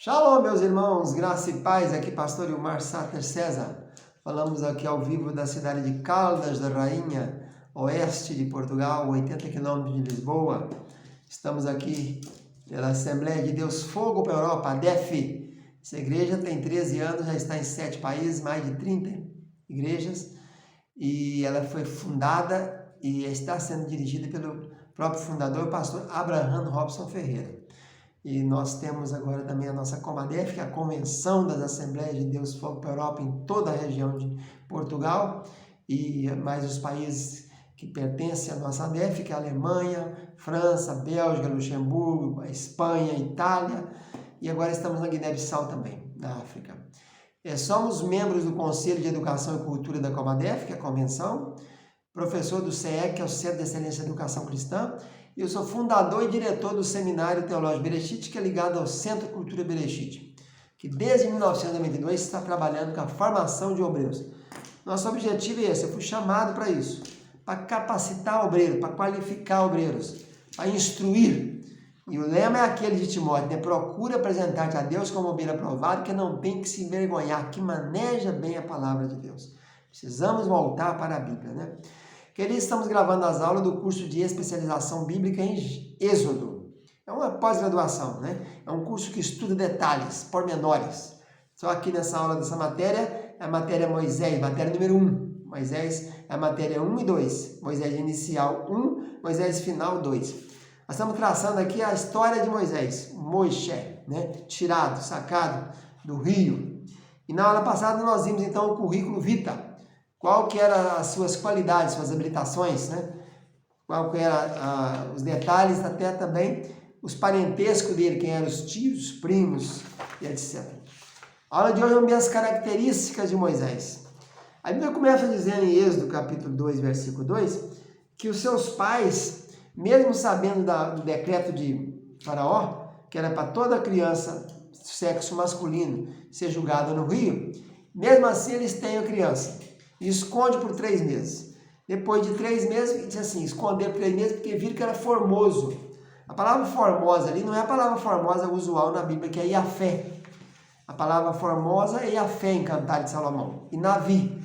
Shalom, meus irmãos, graça e paz, aqui pastor Ilmar Sater César. Falamos aqui ao vivo da cidade de Caldas da Rainha, oeste de Portugal, 80 quilômetros de Lisboa. Estamos aqui pela Assembleia de Deus Fogo para a Europa, ADEF. Essa igreja tem 13 anos, já está em 7 países, mais de 30 igrejas. E ela foi fundada e está sendo dirigida pelo próprio fundador, o pastor Abraham Robson Ferreira. E nós temos agora também a nossa Comadef, que é a Convenção das Assembleias de Deus Fogo para a Europa em toda a região de Portugal e mais os países que pertencem à nossa ADEF, que é a Alemanha, França, Bélgica, Luxemburgo, Espanha, Itália e agora estamos na Guiné-Bissau também, na África. Somos membros do Conselho de Educação e Cultura da Comadef, que é a Convenção, professor do CEEC, que é o Centro de Excelência em Educação Cristã, e eu sou fundador e diretor do Seminário Teológico Bereshit, que é ligado ao Centro Cultura Bereshit, que desde 1992 está trabalhando com a formação de obreiros. Nosso objetivo é esse, eu fui chamado para isso, para capacitar obreiros, para qualificar obreiros, para instruir. E o lema é aquele de Timóteo, né? Procura apresentar-te a Deus como obreiro aprovado, que não tem que se envergonhar, que maneja bem a palavra de Deus. Precisamos voltar para a Bíblia, né? Queridos, estamos gravando as aulas do curso de especialização bíblica em Êxodo. É uma pós-graduação, né? É um curso que estuda detalhes, pormenores. Só aqui nessa aula dessa matéria, é a matéria Moisés, matéria número 1. Moisés é a matéria 1 e 2. Moisés inicial 1, Moisés final 2. Nós estamos traçando aqui a história de Moisés, Moisés, né? Tirado, sacado do rio. E na aula passada nós vimos então o currículo vitae. Qual que eram as suas qualidades, suas habilitações, né? Qual que eram os detalhes, até também os parentescos dele, quem eram os tios, primos e etc. A aula de hoje vamos ver as características de Moisés. A Bíblia começa dizendo em Êxodo, capítulo 2, versículo 2, que os seus pais, mesmo sabendo do decreto de Faraó, que era para toda criança, sexo masculino, ser julgada no rio, mesmo assim eles têm a criança. E esconde por 3 meses. Depois de 3 meses, diz assim, esconder por 3 meses porque viram que era formoso. A palavra formosa ali não é a palavra formosa usual na Bíblia, que é Iafé. A palavra formosa é Iafé em Cantares de Salomão. E Navi.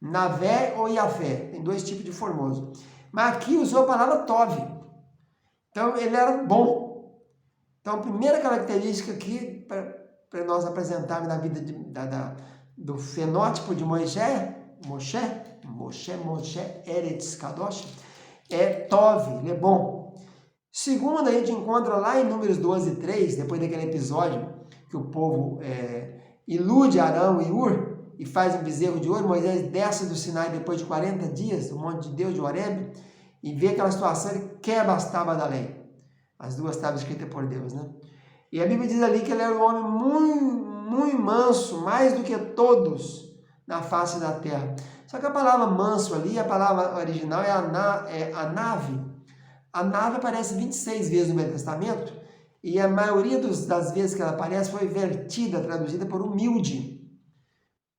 Navé ou Iafé. Tem 2 tipos de formoso. Mas aqui usou a palavra Tove. Então ele era bom. Então a primeira característica aqui, para nós apresentarmos na vida do fenótipo de Moisés, Moshe Eretz Kadosh, é Tov, ele é bom. Segundo, a gente encontra lá em Números 12, 3, depois daquele episódio que o povo ilude Arão e Ur e faz um bezerro de ouro. Moisés desce do Sinai depois de 40 dias, do monte de Deus de Horebe, e vê aquela situação, ele quebra as tábuas da lei. As 2 tábuas escritas por Deus, né? E a Bíblia diz ali que ele era um homem muito manso, mais do que todos na face da terra. Só que a palavra manso ali, a palavra original é a nave. A nave aparece 26 vezes no Velho Testamento e a maioria das vezes que ela aparece foi traduzida por humilde.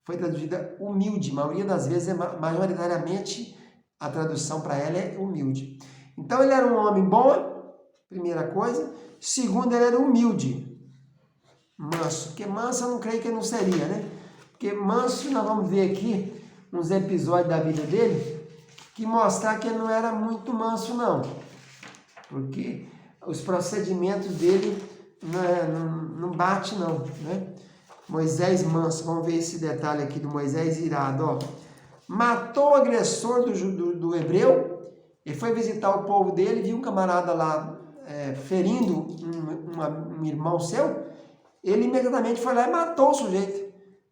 Foi traduzida humilde. A maioria das vezes, majoritariamente, a tradução para ela é humilde. Então ele era um homem bom, primeira coisa. Segundo, ele era humilde. Manso. Porque manso eu não creio que ele não seria, né? Porque manso, nós vamos ver aqui uns episódios da vida dele que mostrar que ele não era muito manso, não. Porque os procedimentos dele não bate, não. Né? Moisés manso, vamos ver esse detalhe aqui do Moisés irado. Ó. Matou o agressor do hebreu, ele foi visitar o povo dele, viu um camarada lá ferindo um irmão seu, ele imediatamente foi lá e matou o sujeito.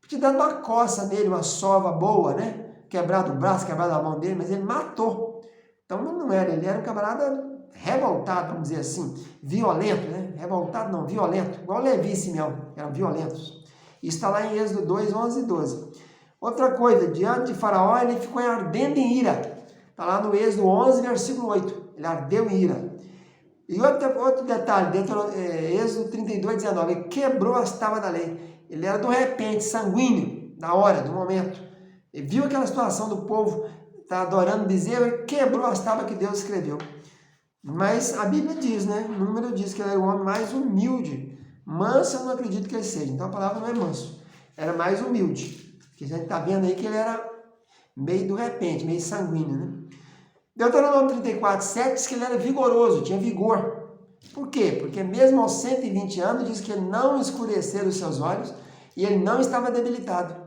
Te dando uma coça nele, uma sova boa, né? Quebrado o braço, quebrado a mão dele, mas ele matou. Então não era, ele era um camarada revoltado, vamos dizer assim, violento, né? Revoltado não, violento, igual Levi e Simeão, eram violentos. Isso está lá em Êxodo 2, 11 e 12. Outra coisa, diante de Faraó, ele ficou ardendo em ira. Está lá no Êxodo 11, versículo 8. Ele ardeu em ira. E outro detalhe, dentro Êxodo 32, 19, ele quebrou as tábuas da lei. Ele era do repente, sanguíneo, na hora, no momento. Ele viu aquela situação do povo tá adorando bezerro e quebrou as tábuas que Deus escreveu. Mas a Bíblia diz, né? O número diz que ele era o homem mais humilde Manso eu não acredito que ele seja, então a palavra não é manso. Era mais humilde, que a gente está vendo aí que ele era meio do repente, meio sanguíneo, né? Deuteronômio 34:7 diz que ele era vigoroso, tinha vigor. Por quê? Porque mesmo aos 120 anos diz que ele não escureceu os seus olhos e ele não estava debilitado.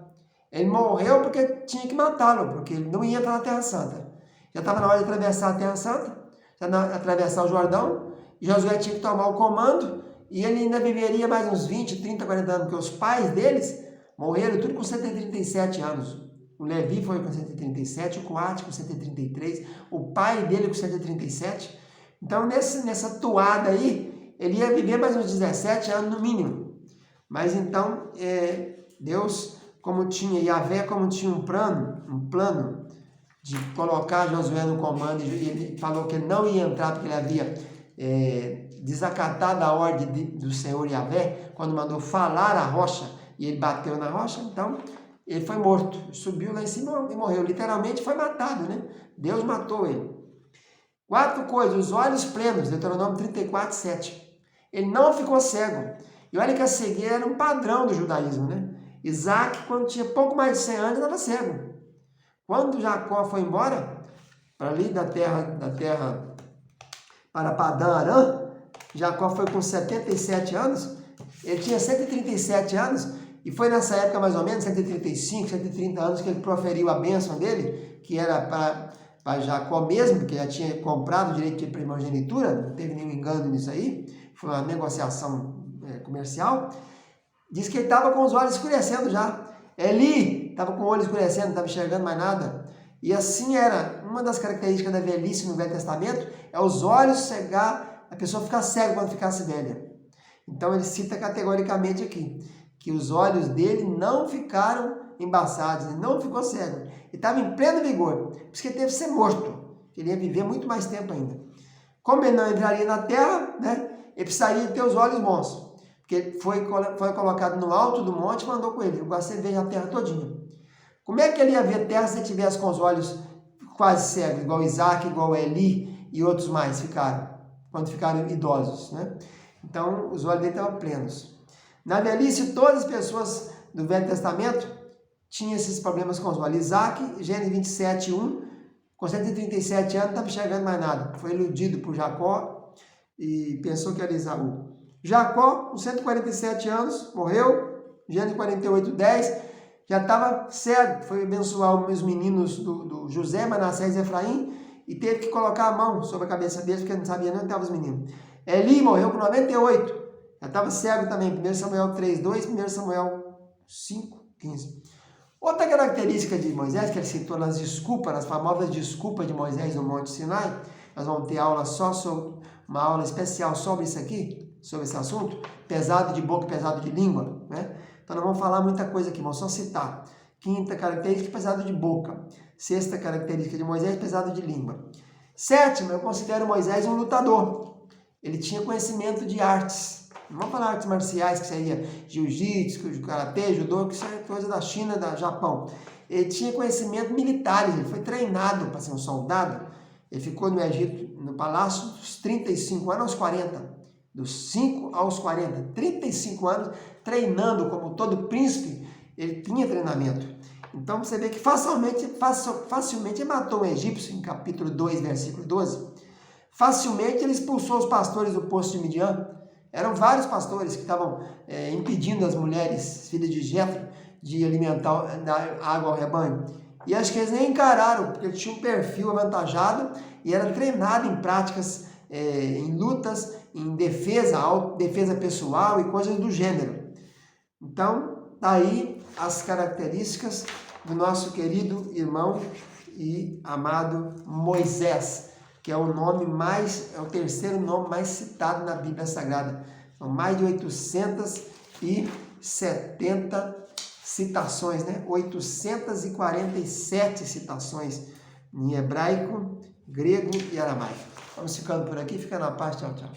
Ele morreu porque tinha que matá-lo, porque ele não ia entrar na Terra Santa. Já estava na hora de atravessar a Terra Santa, atravessar o Jordão, e Josué tinha que tomar o comando, e ele ainda viveria mais uns 20, 30, 40 anos, porque os pais deles morreram tudo com 137 anos. O Levi foi com 137, o Coate com 133, o pai dele com 137. Então, nessa toada aí, ele ia viver mais uns 17 anos no mínimo. Mas então, Deus, como tinha, Yahvé, como tinha um plano de colocar Josué no comando, e ele falou que ele não ia entrar porque ele havia desacatado a ordem do Senhor Yahvé, quando mandou falar a rocha, e ele bateu na rocha, então ele foi morto, subiu lá em cima e morreu, literalmente foi matado, né? Deus matou ele. 4 coisas, os olhos plenos, Deuteronômio 34:7. Ele não ficou cego. E olha que a cegueira era um padrão do judaísmo, né? Isaac, quando tinha pouco mais de 100 anos, estava cego. Quando Jacó foi embora, para ali da terra para Padã Arã, Jacó foi com 77 anos, ele tinha 137 anos, e foi nessa época mais ou menos, 135, 130 anos, que ele proferiu a bênção dele, que era para Jacó mesmo, que já tinha comprado o direito de primogenitura, não teve nenhum engano nisso aí, foi uma negociação comercial. Diz que ele estava com os olhos escurecendo já. Eli estava com o olho escurecendo, não estava enxergando mais nada. E assim era, uma das características da velhice no Velho Testamento, é os olhos cegar, a pessoa ficar cega quando ficasse velha. Então ele cita categoricamente aqui, que os olhos dele não ficaram embaçados, ele não ficou cego. Ele estava em pleno vigor, por isso que ele teve que ser morto, ele ia viver muito mais tempo ainda. Como ele não entraria na terra, né, ele precisaria ter os olhos bons, porque ele foi colocado no alto do monte e mandou com ele, agora você veja a terra todinha. Como é que ele ia ver terra se ele tivesse com os olhos quase cegos, igual Isaac, igual Eli e outros mais ficaram, quando ficaram idosos, né? Então, os olhos dele estavam plenos. Na velhice, todas as pessoas do Velho Testamento tinham esses problemas com os olhos. Isaac, Gênesis 27:1, com 137 anos, não estava enxergando mais nada. Foi iludido por Jacó e pensou que era Esaú. Jacó, com 147 anos, morreu. Gênesis 48:10, já estava cego. Foi abençoar os meninos do José, Manassés e Efraim, e teve que colocar a mão sobre a cabeça deles, porque não sabia nem onde estavam os meninos. Eli morreu com 98, já estava cego também, 1 Samuel 3:2, 1 Samuel 5:15. Outra característica de Moisés, que ele citou nas desculpas, nas famosas desculpas de Moisés no Monte Sinai, nós vamos ter uma aula especial sobre isso aqui, sobre esse assunto, pesado de boca e pesado de língua, né? Então não vamos falar muita coisa aqui, vamos só citar. 5ª característica, pesado de boca. 6ª característica de Moisés, pesado de língua. 7ª, eu considero Moisés um lutador. Ele tinha conhecimento de artes. Não vamos falar artes marciais, que seria jiu-jitsu, karatê, judô, que isso é coisa da China, do Japão. Ele tinha conhecimento militar, ele foi treinado para ser um soldado. Ele ficou no Egito, no palácio, dos 35 anos aos 40. Dos 5 aos 40. 35 anos treinando como todo príncipe, ele tinha treinamento. Então você vê que facilmente ele matou um egípcio, em capítulo 2, versículo 12. Facilmente ele expulsou os pastores do poço de Midian. Eram vários pastores que estavam impedindo as mulheres, filhas de Jetro, de alimentar, dar água ao rebanho. E acho que eles nem encararam, porque ele tinha um perfil avantajado e era treinado em práticas, em lutas, em defesa pessoal e coisas do gênero. Então, daí as características do nosso querido irmão e amado Moisés, que é o terceiro nome mais citado na Bíblia Sagrada. São mais de 870 citações, né? 847 citações em hebraico, grego e aramaico. Vamos ficando por aqui, fica na paz, tchau, tchau.